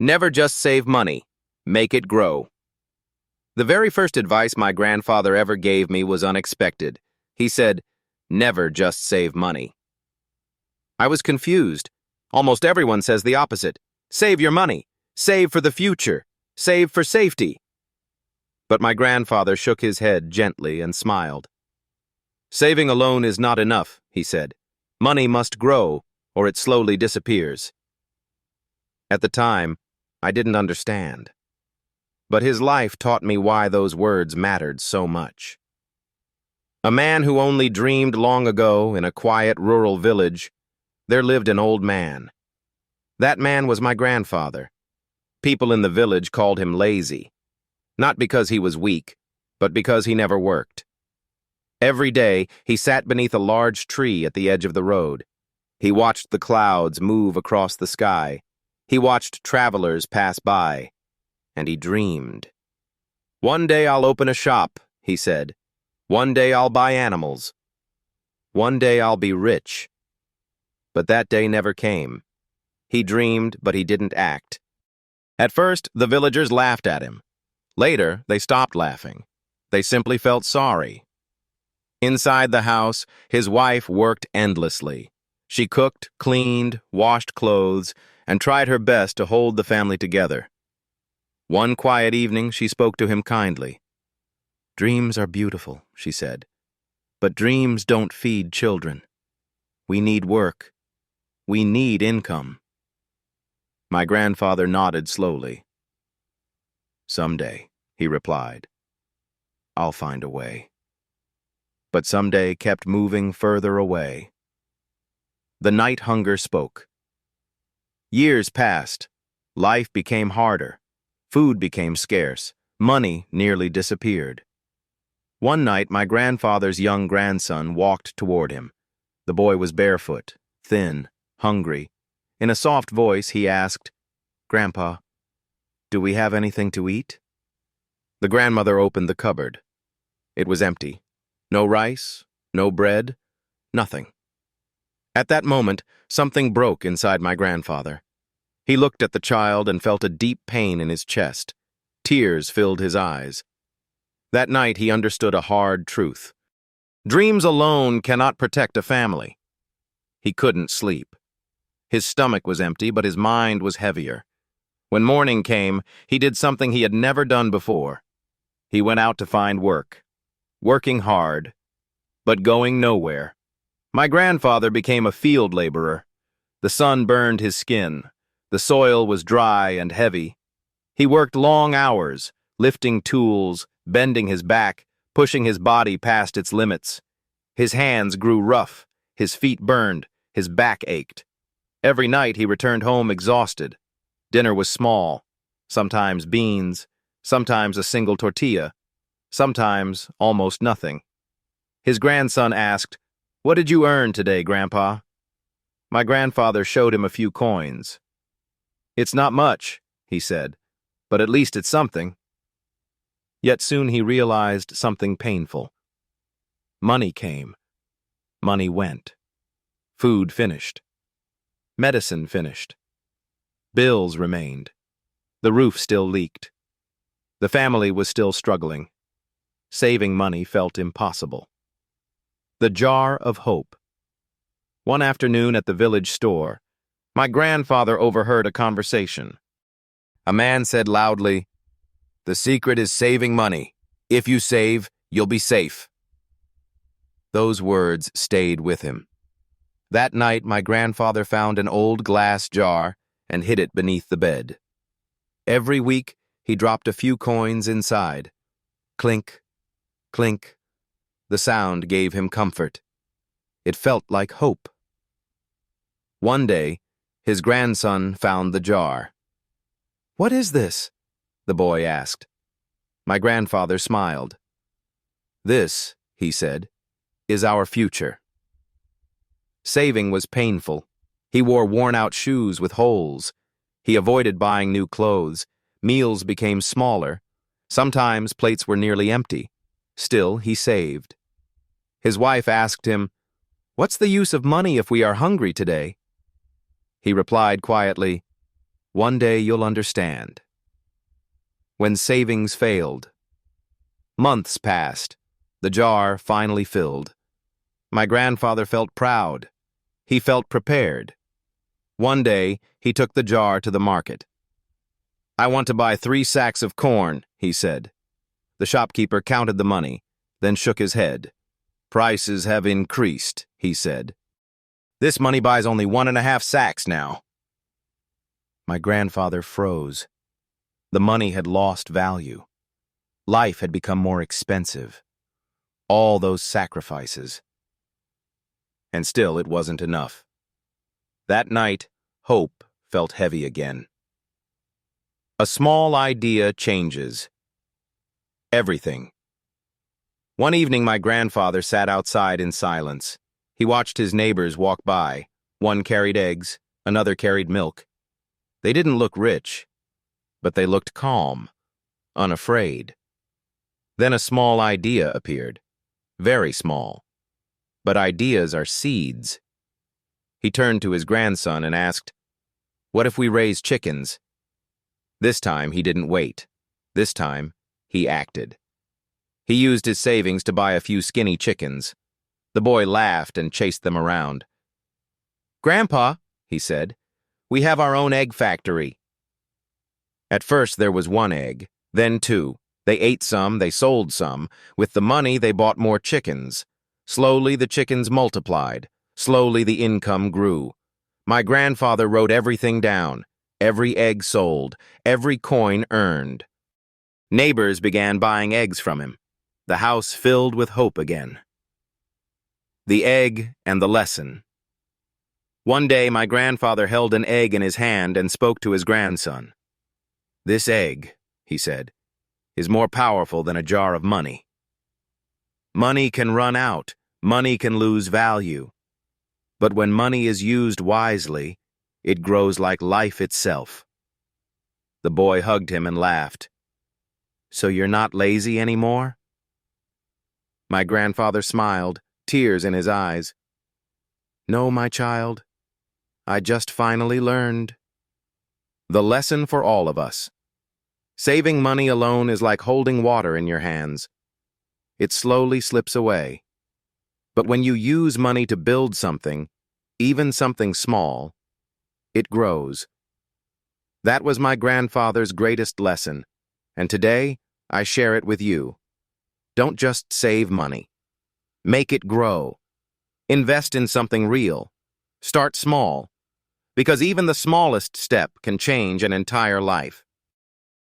Never just save money. Make it grow. The very first advice my grandfather ever gave me was unexpected. He said, never just save money. I was confused. Almost everyone says the opposite. Save your money. Save for the future. Save for safety. But my grandfather shook his head gently and smiled. Saving alone is not enough, he said. Money must grow, or it slowly disappears. At the time, I didn't understand. But his life taught me why those words mattered so much. A man who only dreamed long ago in a quiet rural village, there lived an old man. That man was my grandfather. People in the village called him lazy, not because he was weak, but because he never worked. Every day, he sat beneath a large tree at the edge of the road. He watched the clouds move across the sky. He watched travelers pass by, and he dreamed. One day I'll open a shop, he said. One day I'll buy animals. One day I'll be rich. But that day never came. He dreamed, but he didn't act. At first, the villagers laughed at him. Later, they stopped laughing. They simply felt sorry. Inside the house, his wife worked endlessly. She cooked, cleaned, washed clothes, and tried her best to hold the family together. One quiet evening, she spoke to him kindly. "Dreams are beautiful," she said, "but dreams don't feed children. We need work. We need income." My grandfather nodded slowly. "Someday," he replied, "I'll find a way." But someday kept moving further away. The night hunger spoke. Years passed. Life became harder. Food became scarce. Money nearly disappeared. One night, my grandfather's young grandson walked toward him. The boy was barefoot, thin, hungry. In a soft voice, he asked, "Grandpa, do we have anything to eat?" The grandmother opened the cupboard. It was empty. No rice, no bread, nothing. At that moment, something broke inside my grandfather. He looked at the child and felt a deep pain in his chest. Tears filled his eyes. That night, he understood a hard truth. Dreams alone cannot protect a family. He couldn't sleep. His stomach was empty, but his mind was heavier. When morning came, he did something he had never done before. He went out to find work. Working hard, but going nowhere. My grandfather became a field laborer. The sun burned his skin. The soil was dry and heavy. He worked long hours, lifting tools, bending his back, pushing his body past its limits. His hands grew rough, his feet burned, his back ached. Every night he returned home exhausted. Dinner was small, sometimes beans, sometimes a single tortilla, sometimes almost nothing. His grandson asked, "What did you earn today, Grandpa?" My grandfather showed him a few coins. "It's not much," he said, "but at least it's something." Yet soon he realized something painful. Money came. Money went. Food finished. Medicine finished. Bills remained. The roof still leaked. The family was still struggling. Saving money felt impossible. The jar of hope. One afternoon at the village store, my grandfather overheard a conversation. A man said loudly, "The secret is saving money. If you save, you'll be safe." Those words stayed with him. That night, my grandfather found an old glass jar and hid it beneath the bed. Every week, he dropped a few coins inside. Clink, clink. The sound gave him comfort. It felt like hope. One day, his grandson found the jar. "What is this?" the boy asked. My grandfather smiled. "This," he said, "is our future." Saving was painful. He wore worn-out shoes with holes. He avoided buying new clothes. Meals became smaller. Sometimes plates were nearly empty. Still, he saved. His wife asked him, "What's the use of money if we are hungry today?" He replied quietly, One day you'll understand. When savings failed. Months passed. The jar finally filled. My grandfather felt proud. He felt prepared. One day, he took the jar to the market. "I want to buy 3 sacks of corn," he said. The shopkeeper counted the money, then shook his head. "Prices have increased," he said. "This money buys only 1.5 sacks now." My grandfather froze. The money had lost value. Life had become more expensive. All those sacrifices. And still it wasn't enough. That night, hope felt heavy again. A small idea changes everything. One evening, my grandfather sat outside in silence. He watched his neighbors walk by. One carried eggs, another carried milk. They didn't look rich, but they looked calm, unafraid. Then a small idea appeared. Very small. But ideas are seeds. He turned to his grandson and asked, "What if we raise chickens?" This time he didn't wait. This time he acted. He used his savings to buy a few skinny chickens. The boy laughed and chased them around. "Grandpa," he said, "we have our own egg factory." At first there was 1 egg, then 2. They ate some, they sold some. With the money, they bought more chickens. Slowly the chickens multiplied. Slowly the income grew. My grandfather wrote everything down. Every egg sold. Every coin earned. Neighbors began buying eggs from him. The house filled with hope again. The egg and the lesson. One day my grandfather held an egg in his hand and spoke to his grandson. "This egg," he said, "is more powerful than a jar of money. Money can run out, money can lose value. But when money is used wisely, it grows like life itself." The boy hugged him and laughed. "So you're not lazy anymore?" My grandfather smiled, tears in his eyes. "No, my child, I just finally learned." The lesson for all of us. Saving money alone is like holding water in your hands. It slowly slips away. But when you use money to build something, even something small, it grows. That was my grandfather's greatest lesson, and today I share it with you. Don't just save money. Make it grow. Invest in something real. Start small, because even the smallest step can change an entire life.